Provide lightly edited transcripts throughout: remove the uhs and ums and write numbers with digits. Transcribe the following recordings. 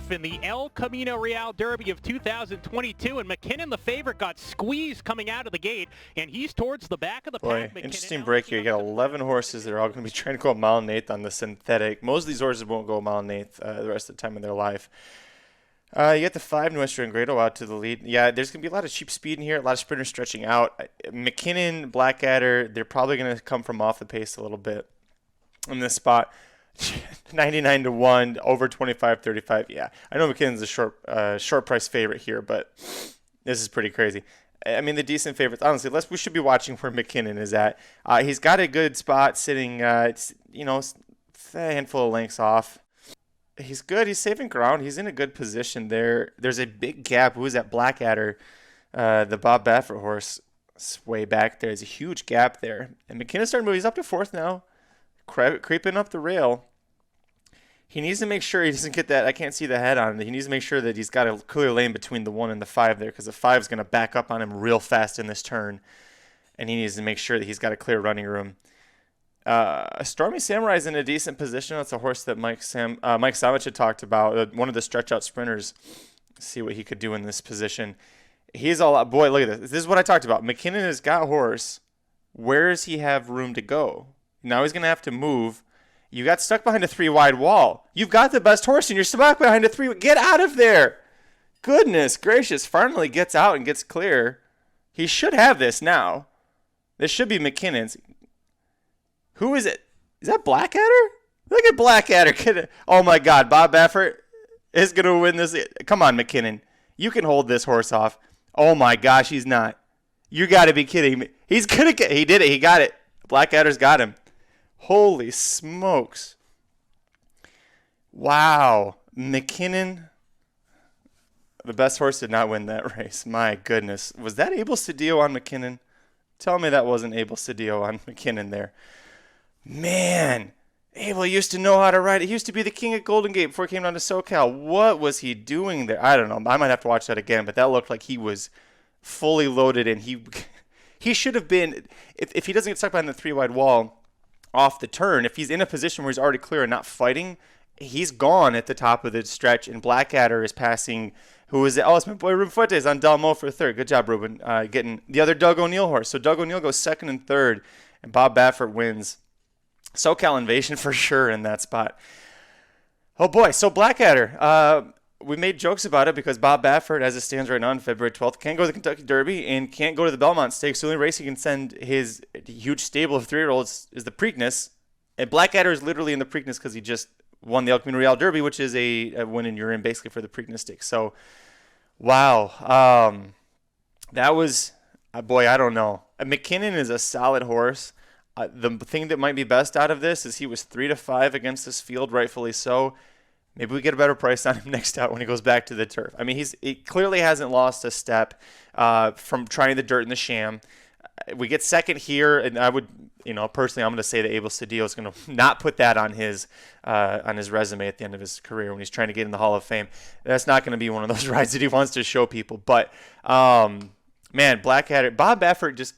turf in the El Camino Real Derby of 2022, and Mackinnon, the favorite, got squeezed coming out of the gate, and he's towards the back of the pack. Interesting break here. You got 11 horses that are all going to be trying to go a mile and eighth on the synthetic. Most of these horses won't go a mile and eighth the rest of the time in their life. You get the 5 Nuestra Ingrado out to the lead. Yeah, there's going to be a lot of cheap speed in here, a lot of sprinters stretching out. Mackinnon, Blackadder, they're probably going to come from off the pace a little bit in this spot. 99-1, over 25-35. Yeah, I know Mackinnon's a short price favorite here, but this is pretty crazy. I mean, the decent favorites, honestly, we should be watching where Mackinnon is at. He's got a good spot sitting, a handful of lengths off. He's good. He's saving ground. He's in a good position there. There's a big gap. Who is that? Blackadder, the Bob Baffert horse. It's way back there. There's a huge gap there. And McKinnon's starting to move. He's up to 4th now, creeping up the rail. He needs to make sure he doesn't get that. I can't see the head on him. He needs to make sure that he's got a clear lane between the 1 and the 5 there, because the 5 is going to back up on him real fast in this turn. And he needs to make sure that he's got a clear running room. Stormy Samurai's in a decent position. That's a horse that Mike Somich had talked about, one of the stretch-out sprinters. See what he could do in this position. He's all out. Boy, look at this. This is what I talked about. Mackinnon has got horse. Where does he have room to go? Now he's going to have to move. You got stuck behind a 3-wide wall. You've got the best horse, and you're stuck behind a 3. Get out of there. Goodness gracious. Finally gets out and gets clear. He should have this now. This should be Mackinnon's. Who is it? Is that Blackadder? Look at Blackadder. Oh, my God. Bob Baffert is going to win this. Come on, Mackinnon. You can hold this horse off. Oh, my gosh, he's not. You got to be kidding me. He's going to get. He did it. He got it. Blackadder's got him. Holy smokes. Wow. Mackinnon. The best horse did not win that race. My goodness. Was that Abel Cedillo on Mackinnon? Tell me that wasn't Abel Cedillo on Mackinnon there. Man, Abel used to know how to ride. He used to be the king at Golden Gate before he came down to SoCal. What was he doing there? I don't know. I might have to watch that again, but that looked like he was fully loaded, and he should have been, if he doesn't get stuck behind the 3-wide wall off the turn, if he's in a position where he's already clear and not fighting, he's gone at the top of the stretch, and Blackadder is passing, who is it? Oh, it's my boy Ruben Fuentes on Dalmo for 3rd. Good job, Ruben, getting the other Doug O'Neill horse. So Doug O'Neill goes 2nd and 3rd, and Bob Baffert wins. SoCal Invasion for sure in that spot. Oh boy, so Blackadder. We made jokes about it because Bob Baffert, as it stands right now on February 12th, can't go to the Kentucky Derby and can't go to the Belmont Stakes. The only race he can send his huge stable of 3-year-olds is the Preakness. And Blackadder is literally in the Preakness because he just won the El Camino Real Derby, which is a win and you're in basically for the Preakness Stakes. So, wow. That was, boy, I don't know. Mackinnon is a solid horse. The thing that might be best out of this is he was 3-5 against this field, rightfully so. Maybe we get a better price on him next out when he goes back to the turf. I mean, he clearly hasn't lost a step from trying the dirt in the sham. We get 2nd here, and I would, personally, I'm going to say that Abel Cedillo is going to not put that on his resume at the end of his career when he's trying to get in the Hall of Fame. That's not going to be one of those rides that he wants to show people. But, man, Blackadder, Bob Baffert just...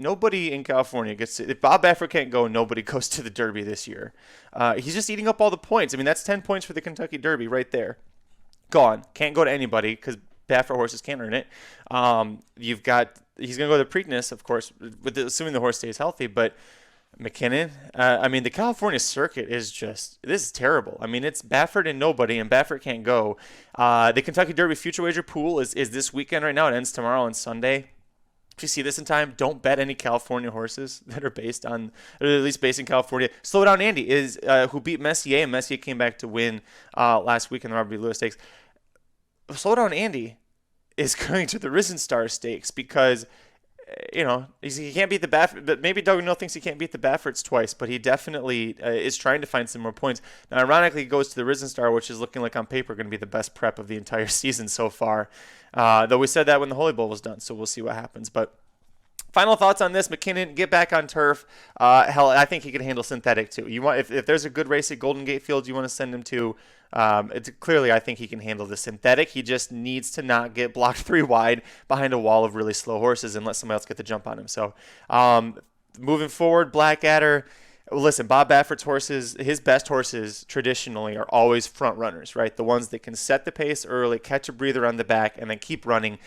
Nobody in California gets to, if Bob Baffert can't go, nobody goes to the Derby this year. He's just eating up all the points. I mean, that's 10 points for the Kentucky Derby right there. Gone. Can't go to anybody because Baffert horses can't earn it. He's going to go to the Preakness, of course, assuming the horse stays healthy. But Mackinnon, the California circuit is this is terrible. I mean, it's Baffert and nobody, and Baffert can't go. The Kentucky Derby Future Wager pool is this weekend right now. It ends tomorrow and Sunday. If you see this in time, don't bet any California horses that are based on, or at least based in California. Slow Down Andy is who beat Messier, and Messier came back to win last week in the Robert B. Lewis Stakes. Slow Down Andy is going to the Risen Star Stakes because, he can't beat the Baffert, but maybe Doug O'Neill thinks he can't beat the Bafferts twice, but he definitely is trying to find some more points. Now, ironically, he goes to the Risen Star, which is looking like on paper going to be the best prep of the entire season so far. Though we said that when the Holy Bowl was done, so we'll see what happens. But final thoughts on this: Mackinnon, get back on turf. Hell, I think he can handle synthetic too. You want if there's a good race at Golden Gate Fields you want to send him to. Clearly, I think he can handle the synthetic. He just needs to not get blocked 3 wide behind a wall of really slow horses and let somebody else get the jump on him. So, moving forward, Blackadder. Listen, Bob Baffert's horses, his best horses traditionally are always front runners, right? The ones that can set the pace early, catch a breather on the back, and then keep running.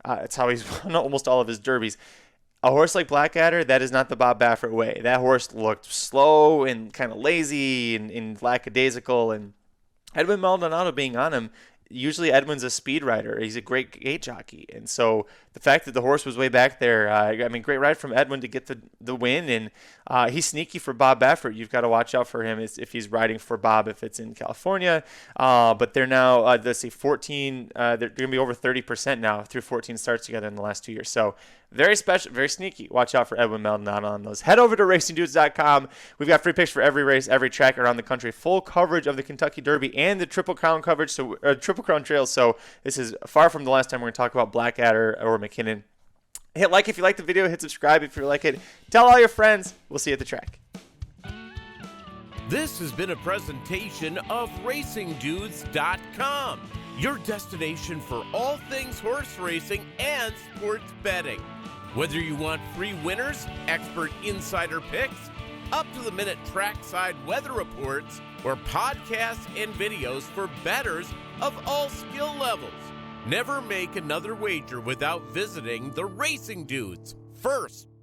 It's how he's won almost all of his derbies. A horse like Blackadder, that is not the Bob Baffert way. That horse looked slow and kind of lazy and lackadaisical, and Edwin Maldonado being on him, usually Edwin's a speed rider. He's a great gate jockey. And so the fact that the horse was way back there, great ride from Edwin to get the win. And he's sneaky for Bob Baffert. You've got to watch out for him if he's riding for Bob, if it's in California. But they're now, let's see, 14, they're going to be over 30% now through 14 starts together in the last 2 years. So very special, very sneaky. Watch out for Edwin Maldonado on those. Head over to racingdudes.com. We've got free picks for every race, every track around the country. Full coverage of the Kentucky Derby and the Triple Crown coverage, so Triple Crown Trails. So this is far from the last time we're going to talk about Blackadder or Mackinnon. Hit like if you like the video. Hit subscribe if you like it. Tell all your friends. We'll see you at the track. This has been a presentation of racingdudes.com, your destination for all things horse racing and sports betting. Whether you want free winners, expert insider picks, up-to-the-minute trackside weather reports, or podcasts and videos for bettors of all skill levels, never make another wager without visiting the Racing Dudes first.